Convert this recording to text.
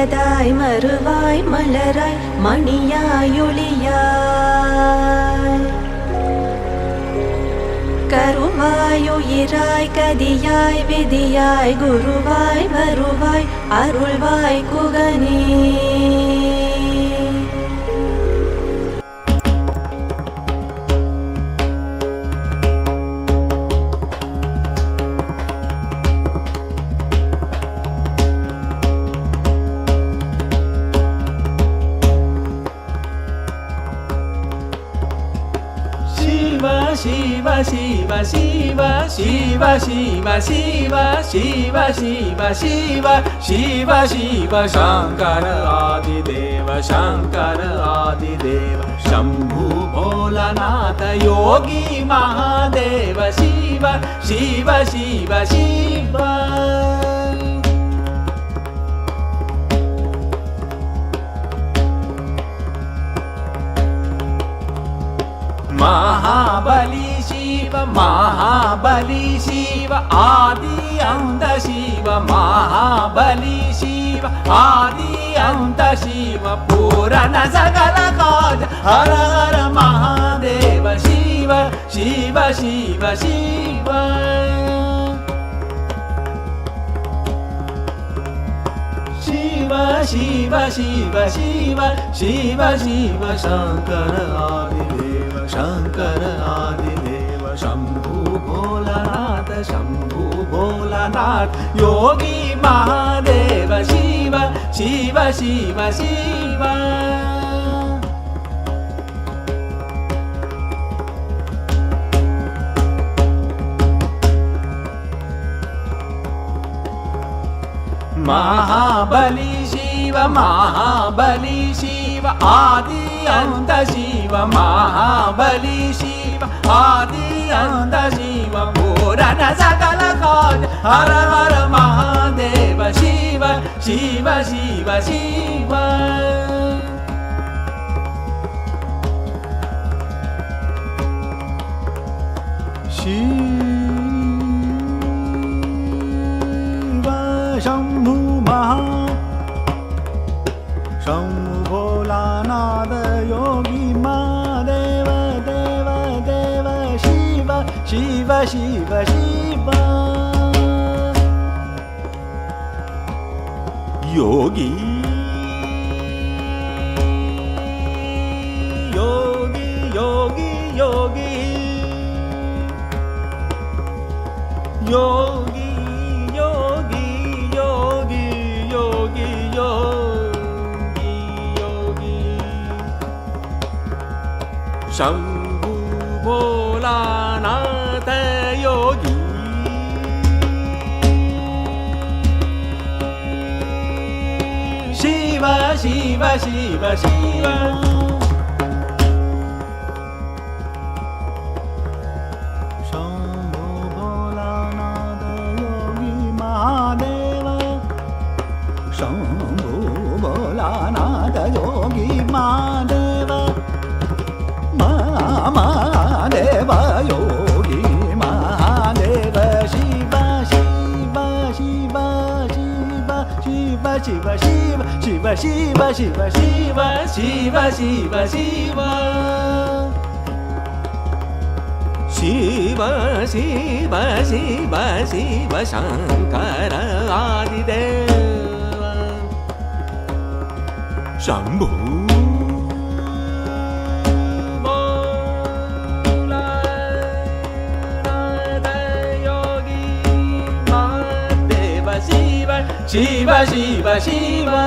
மலதாய் மறுவாய் மலராய் மணியாய் ஒளியாய் கருவாய் உயிராய் கதியாய் விதியாய் குருவாய் வருவாய் அருள்வாய் குகனே. Shiva Shiva Shiva Shiva Shiva Shiva Shiva Shiva Shiva Shiva Shiva Shankara Adideva Shankara Adideva Shambhu Bholanatha Yogi Mahadeva Shiva Shiva Shiva Shiva Mahabali Shiva Mahabali Shiva Adi Anta Shiva Mahabali Shiva Adi Anta Shiva Purana Sagala Kaja Hara Hara Mahadeva Shiva Shiva Shiva Shiva Shiva Shiva Shiva Shiva Shiva Shiva Shankara Adideva Shankara Adideva Shambhu Bholanatha Shambhu Bholanatha Yogi Mahadeva Shiva Shiva Shiva Shiva Mahabali Shiva Mahabali Shiva Adi Anta Shiva Mahabali Shiva Adi Anta Shiva Purana Sagala Kaja Hara Hara Mahadeva Shiva Shiva Shiva Shiva Shambhu Maha Shambhu Bholanatha Yogi Mahadeva Deva Deva Shiva Shiva Shiva Shiva Yogi Yogi Yogi Yogi Yogi Shambhu Bholanatha Yogi Shiva Shiva Shiva Shiva Shambhu Bholanatha Yogi Mahadeva Shambhu Bholanatha Yogi Mahadeva Mahadeva Yogi Mahadeva Shiva Shiva Shiva Shiva Shiva Shiva Shiva Shiva Shiva Shiva Shiva Shiva Shiva Shiva Shiva Shiva Shiva Shiva Shankara Adideva Shambhu Shiva Shiva Shiva